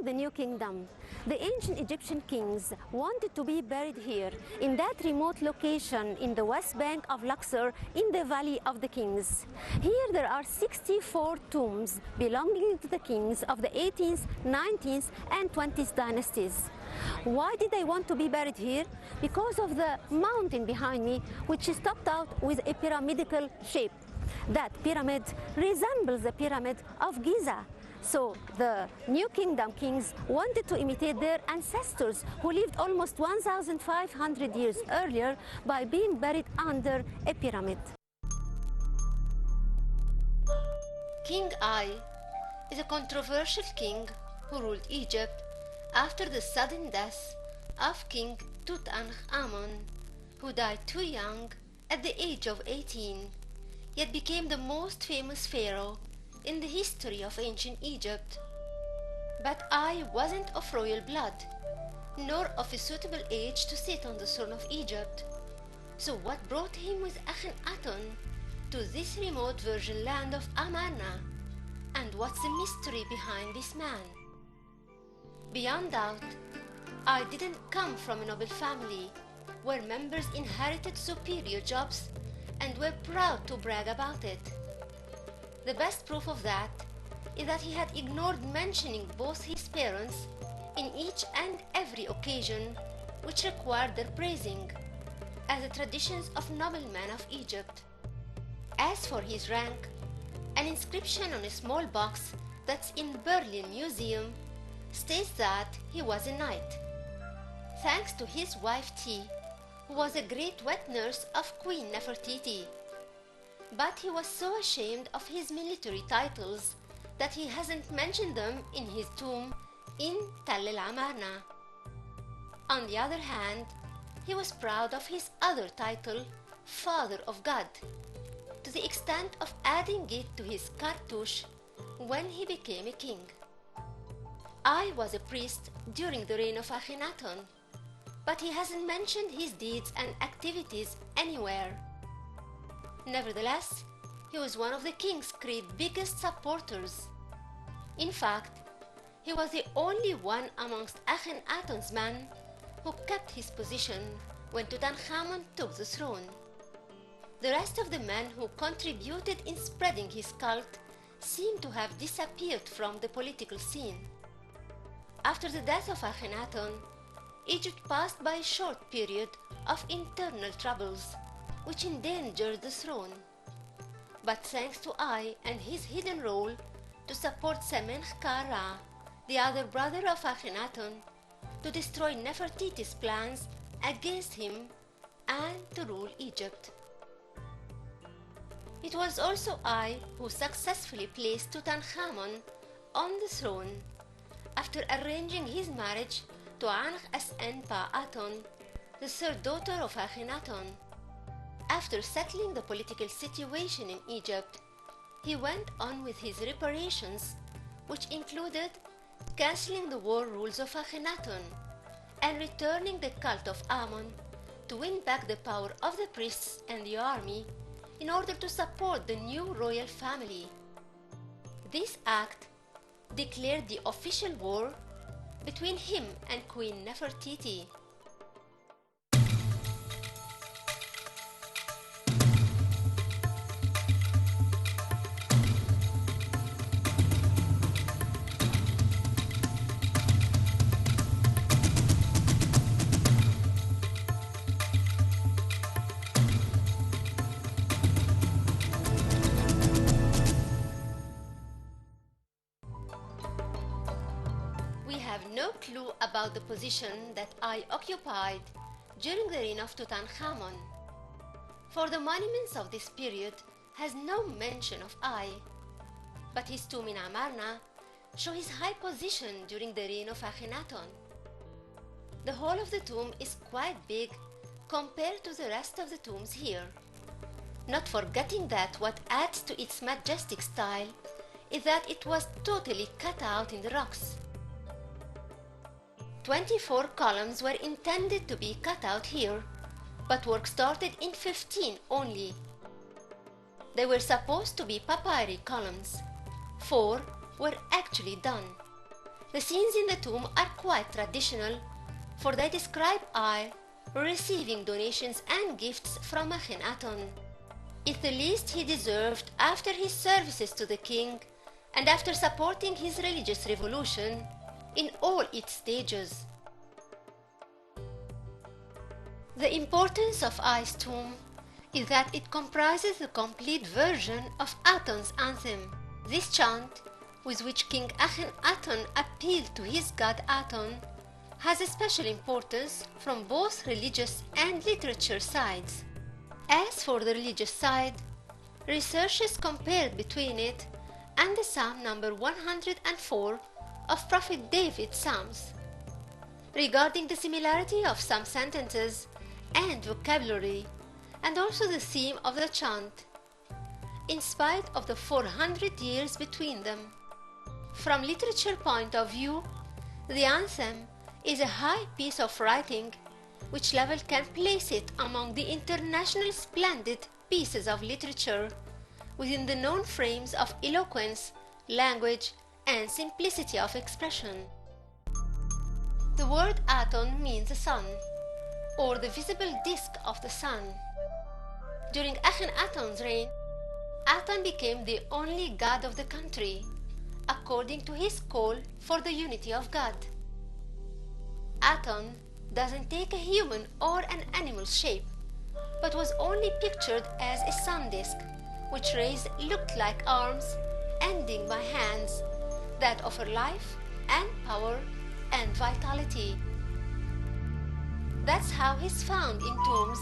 During the New Kingdom, the ancient Egyptian kings wanted to be buried here, in that remote location in the west bank of Luxor in the Valley of the Kings. Here there are 64 tombs belonging to the kings of the 18th, 19th and 20th dynasties. Why did they want to be buried here? Because of the mountain behind me, which is topped out with a pyramidal shape. That pyramid resembles the pyramid of Giza. So the New Kingdom kings wanted to imitate their ancestors who lived almost 1,500 years earlier by being buried under a pyramid. King Ai is a controversial king who ruled Egypt after the sudden death of King Tutankhamun, who died too young at the age of 18, yet became the most famous pharaoh in the history of ancient Egypt. But Ai wasn't of royal blood, nor of a suitable age to sit on the throne of Egypt. So what brought him with Akhenaten to this remote virgin land of Amarna? And what's the mystery behind this man? Beyond doubt, Ai didn't come from a noble family, where members inherited superior jobs and were proud to brag about it. The best proof of that is that he had ignored mentioning both his parents in each and every occasion which required their praising, as the traditions of noblemen of Egypt. As for his rank, an inscription on a small box that's in Berlin Museum states that he was a knight, thanks to his wife Ti, who was a great wet nurse of Queen Nefertiti. But he was so ashamed of his military titles that he hasn't mentioned them in his tomb in Tell el-Amarna. On the other hand, he was proud of his other title, Father of God, to the extent of adding it to his cartouche when he became a king. Ai was a priest during the reign of Akhenaten, but he hasn't mentioned his deeds and activities anywhere. Nevertheless, he was one of the king's biggest supporters. In fact, he was the only one amongst Akhenaten's men who kept his position when Tutankhamun took the throne. The rest of the men who contributed in spreading his cult seem to have disappeared from the political scene. After the death of Akhenaten, Egypt passed by a short period of internal troubles, which endangered the throne. But thanks to Ai and his hidden role to support Semenchkara, the other brother of Akhenaten, to destroy Nefertiti's plans against him and to rule Egypt. It was also Ai who successfully placed Tutankhamun on the throne after arranging his marriage to Ankh-Asen-Pa-Aton, the third daughter of Akhenaten. After settling the political situation in Egypt, he went on with his reparations, which included cancelling the war rules of Akhenaten and returning the cult of Amun to win back the power of the priests and the army in order to support the new royal family. This act declared the official war between him and Queen Nefertiti. No clue about the position that Ai occupied during the reign of Tutankhamun, for the monuments of this period has no mention of Ai, but his tomb in Amarna show his high position during the reign of Akhenaten. The whole of the tomb is quite big compared to the rest of the tombs here, not forgetting that what adds to its majestic style is that it was totally cut out in the rocks. 24 columns were intended to be cut out here, but work started in 15 only. They were supposed to be papyri columns. 4 were actually done, The scenes in the tomb are quite traditional, for they describe I receiving donations and gifts from Akhenaton. It's the least he deserved after his services to the king and after supporting his religious revolution in all its stages. The importance of I's tomb is that it comprises the complete version of Aton's anthem. This chant, with which King Akhenaton appealed to his god Aton, has a special importance from both religious and literature sides. As for the religious side, researchers compared between it and the Psalm number 104 of Prophet David's Psalms. Regarding the similarity of some sentences and vocabulary, and also the theme of the chant, in spite of the 400 years between them. From literature point of view, the anthem is a high piece of writing which level can place it among the international splendid pieces of literature within the known frames of eloquence, language, and simplicity of expression. The word Aton means the sun, or the visible disk of the sun. During Akhenaton's reign, Aton became the only god of the country, according to his call for the unity of God. Aton doesn't take a human or an animal shape, but was only pictured as a sun disk, which raised looked like arms, ending by hands that offer life and power and vitality. That's how he's found in tombs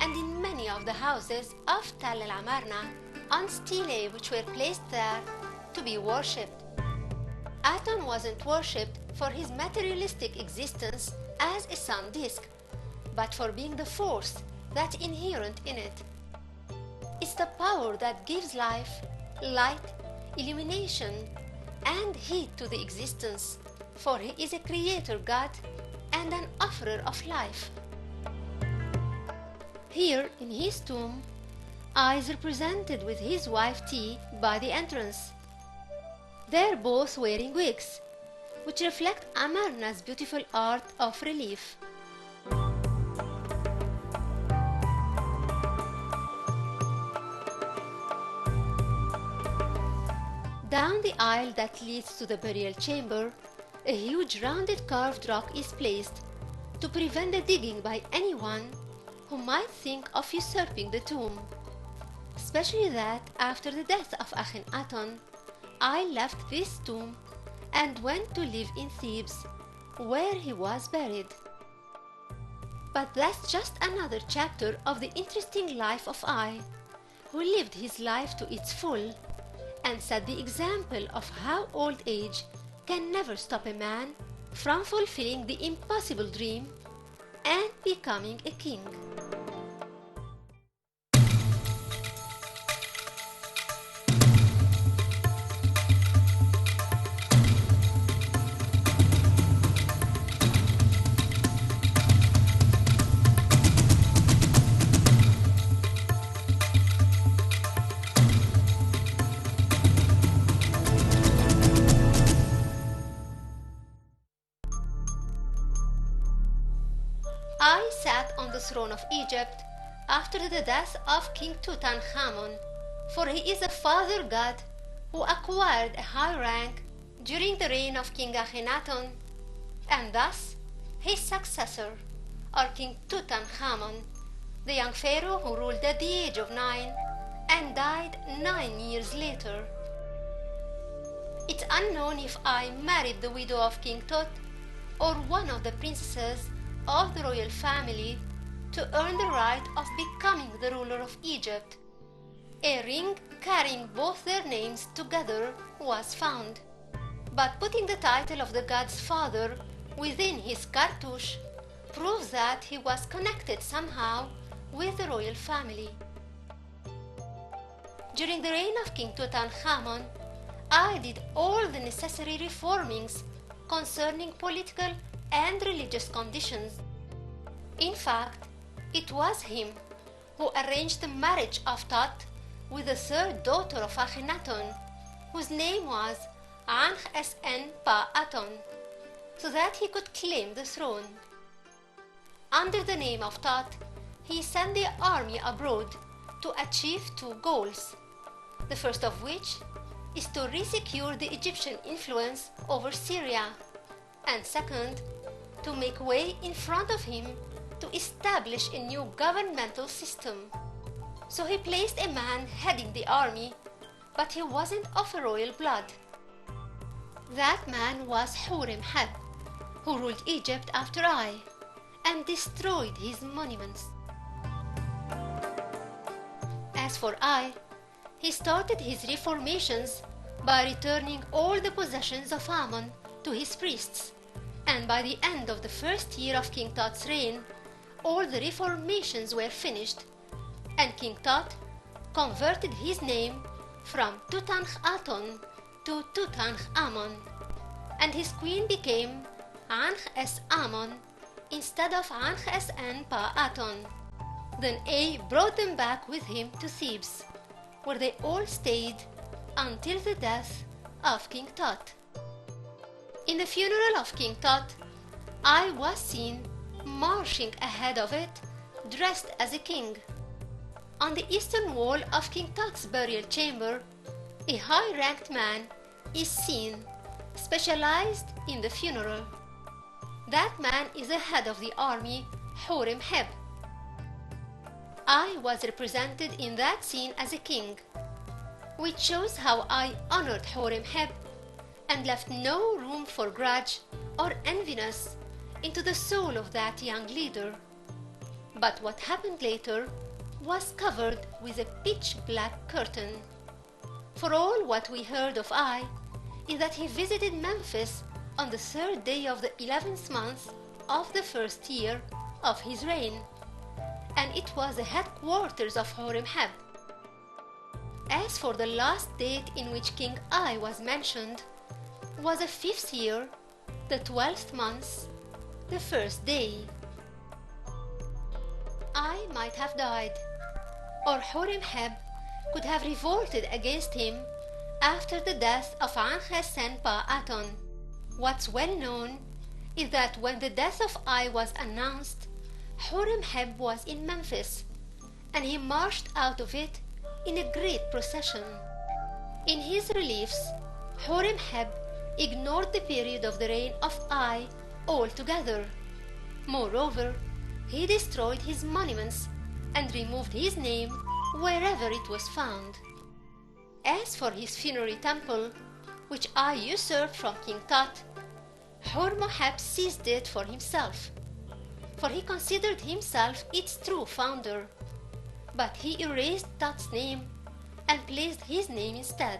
and in many of the houses of Tal el-Amarna on stelae which were placed there to be worshipped. Aton wasn't worshipped for his materialistic existence as a sun disk, but for being the force that's inherent in it. It's the power that gives life, light, illumination, and heat to the existence, for he is a creator god and an offerer of life. Here in his tomb, I is represented with his wife Ti by the entrance. They're both wearing wigs, which reflect Amarna's beautiful art of relief. Down the aisle that leads to the burial chamber, a huge rounded carved rock is placed to prevent the digging by anyone who might think of usurping the tomb. Especially that after the death of Akhenaton, I left this tomb and went to live in Thebes, where he was buried. But that's just another chapter of the interesting life of I, who lived his life to its full and set the example of how old age can never stop a man from fulfilling the impossible dream and becoming a king. I sat on the throne of Egypt after the death of King Tutankhamun, for he is a father god who acquired a high rank during the reign of King Akhenaton, and thus his successor, or King Tutankhamun, the young pharaoh who ruled at the age of 9 and died 9 years later. It's unknown if I married the widow of King Tut or one of the princesses of the royal family to earn the right of becoming the ruler of Egypt. A ring carrying both their names together was found, but putting the title of the god's father within his cartouche proves that he was connected somehow with the royal family. During the reign of King Tutankhamun, I did all the necessary reformings concerning political and religious conditions. In fact, it was him who arranged the marriage of Tut with the third daughter of Akhenaton, whose name was Ankh-Sen-Pa-Aton, so that he could claim the throne. Under the name of Tut, he sent the army abroad to achieve two goals, the first of which is to resecure the Egyptian influence over Syria, and second, to make way in front of him to establish a new governmental system. So he placed a man heading the army, but he wasn't of royal blood. That man was Hurem-Heb, who ruled Egypt after I, and destroyed his monuments. As for I, he started his reformations by returning all the possessions of Ammon to his priests, and by the end of the first year of King Tut's reign, all the reformations were finished, and King Tut converted his name from Tutankhaton to Tutankhamun, and his queen became Ankh-es-Amon instead of Ankh-es-En-Pa-Aton. Then A brought them back with him to Thebes, where they all stayed until the death of King Tut. In the funeral of King Tut, I was seen marching ahead of it, dressed as a king. On the eastern wall of King Tut's burial chamber, a high-ranked man is seen, specialized in the funeral. That man is the head of the army, Hurem-Heb. I was represented in that scene as a king, which shows how I honored Hurem-Heb and left no room for grudge or enviness into the soul of that young leader. But what happened later was covered with a pitch-black curtain. For all what we heard of I is that he visited Memphis on the third day of the 11th month of the first year of his reign, and it was the headquarters of Hurem-Heb. As for the last date in which King I was mentioned, was the 5th year, the 12th month, the first day. I might have died, or Hurem-Heb could have revolted against him after the death of Ankh-Sen-Pa-Aton. What's well known is that when the death of I was announced, Hurem-Heb was in Memphis, and he marched out of it in a great procession. In his reliefs, Hurem-Heb ignored the period of the reign of I altogether. Moreover, he destroyed his monuments and removed his name wherever it was found. As for his funerary temple, which I usurped from King Tut, Hurem-Heb seized it for himself, for he considered himself its true founder, but he erased Tut's name and placed his name instead.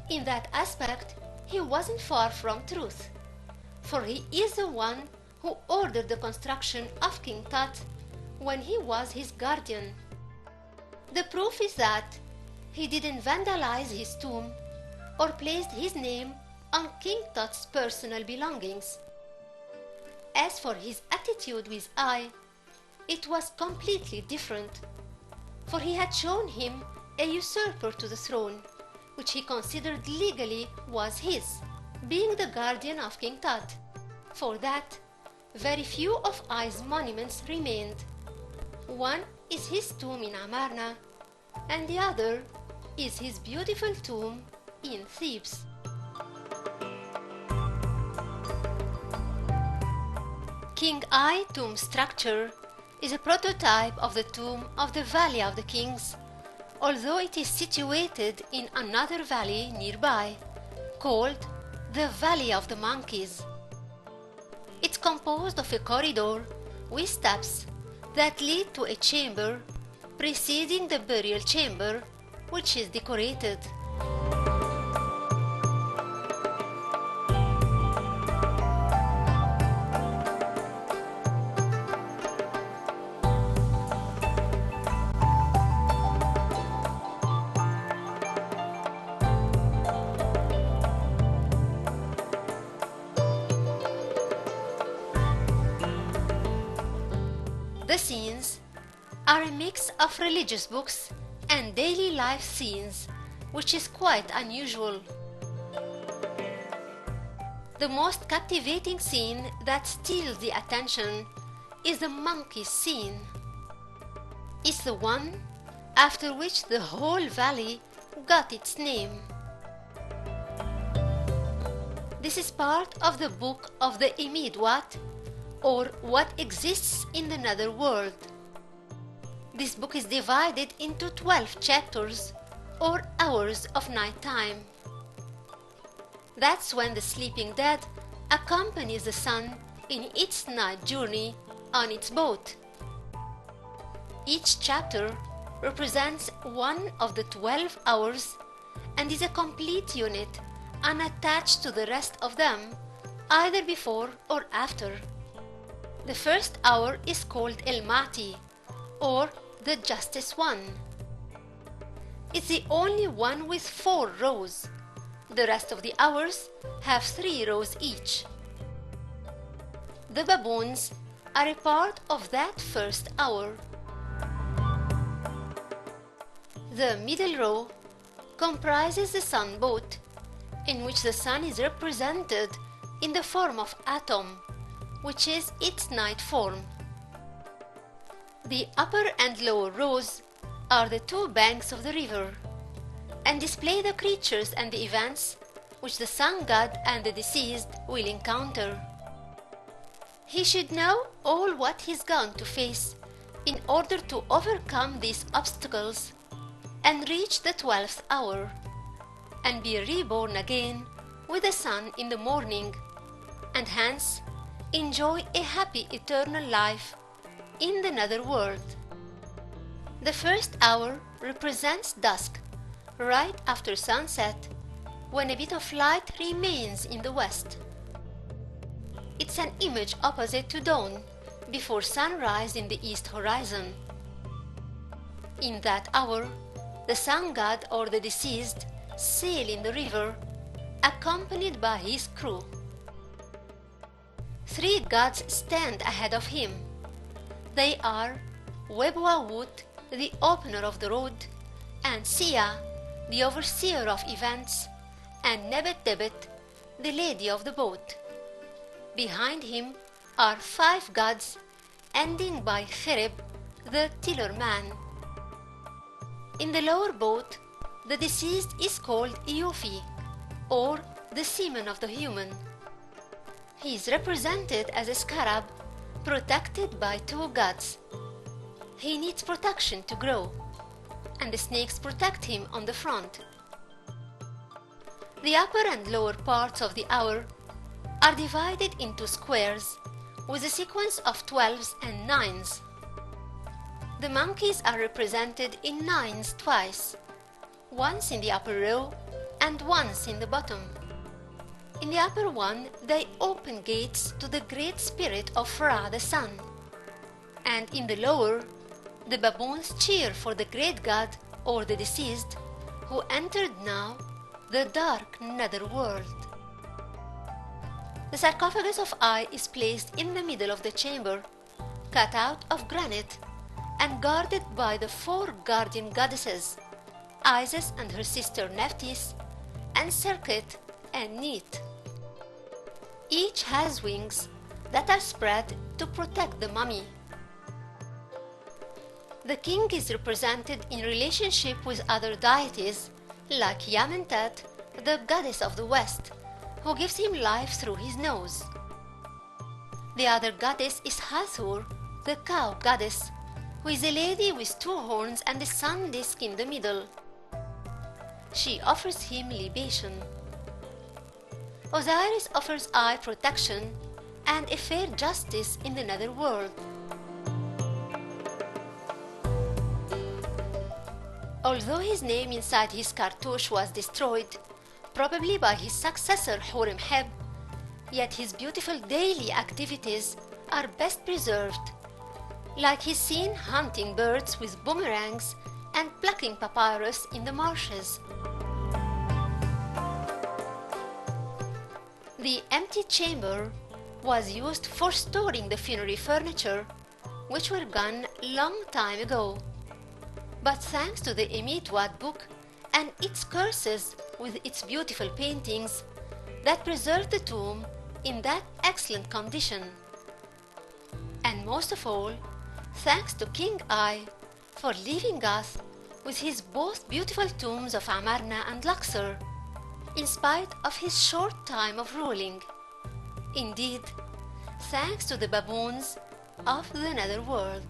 In that aspect, he wasn't far from truth, for he is the one who ordered the construction of King Tut when he was his guardian. The proof is that he didn't vandalize his tomb or placed his name on King Tut's personal belongings. As for his attitude with I, it was completely different, for he had shown him a usurper to the throne, which he considered legally was his, being the guardian of King Tut. For that, very few of I's monuments remained. One is his tomb in Amarna, and the other is his beautiful tomb in Thebes. King I tomb structure is a prototype of the tomb of the Valley of the Kings, although it is situated in another valley nearby, called the Valley of the Monkeys. It's composed of a corridor with steps that lead to a chamber preceding the burial chamber, which is decorated. The scenes are a mix of religious books and daily life scenes, which is quite unusual. The most captivating scene that steals the attention is the monkey scene. It's the one after which the whole valley got its name. This is part of the book of the Imidwat, or What Exists in the Nether World. This book is divided into 12 chapters, or hours of night time. That's when the sleeping dead accompanies the sun in its night journey on its boat. Each chapter represents one of the 12 hours and is a complete unit unattached to the rest of them, either before or after. The first hour is called El Mahdi, or the Justice One. It's the only one with 4 rows. The rest of the hours have 3 rows each. The baboons are a part of that first hour. The middle row comprises the sun boat, in which the sun is represented in the form of Atom, which is its night form. The upper and lower rows are the 2 banks of the river, and display the creatures and the events which the sun god and the deceased will encounter. He should know all what he's going to face in order to overcome these obstacles and reach the 12th hour, and be reborn again with the sun in the morning, and hence enjoy a happy eternal life in the nether world. The first hour represents dusk, right after sunset, when a bit of light remains in the west. It's an image opposite to dawn, before sunrise in the east horizon. In that hour, the sun god or the deceased sail in the river, accompanied by his crew. 3 gods stand ahead of him. They are Webwawut, the opener of the road, and Sia, the overseer of events, and Nebet Debet, the lady of the boat. Behind him are 5 gods, ending by Thereb, the tiller man. In the lower boat, the deceased is called Iofi, or the semen of the human. He is represented as a scarab, protected by 2 gods. He needs protection to grow, and the snakes protect him on the front. The upper and lower parts of the hour are divided into squares with a sequence of 12s and 9s. The monkeys are represented in 9s twice, once in the upper row and once in the bottom. In the upper one, they open gates to the great spirit of Ra the sun, and in the lower, the baboons cheer for the great god or the deceased who entered now the dark nether world. The sarcophagus of Ai is placed in the middle of the chamber, cut out of granite and guarded by the 4 guardian goddesses, Isis and her sister Nephthys, and Serket and Neith. Each has wings that are spread to protect the mummy. The king is represented in relationship with other deities like Yamentet, the goddess of the west, who gives him life through his nose. The other goddess is Hathor, the cow goddess, who is a lady with 2 horns and a sun disk in the middle. She offers him libation. Osiris offers Ai protection and a fair justice in the nether world. Although his name inside his cartouche was destroyed, probably by his successor Horemheb, yet his beautiful daily activities are best preserved, like his seen hunting birds with boomerangs and plucking papyrus in the marshes. The empty chamber was used for storing the funerary furniture, which were gone long time ago. But thanks to the Imidwat book and its curses with its beautiful paintings, that preserved the tomb in that excellent condition. And most of all, thanks to King Ai for leaving us with his both beautiful tombs of Amarna and Luxor, in spite of his short time of ruling. Indeed, thanks to the baboons of the netherworld.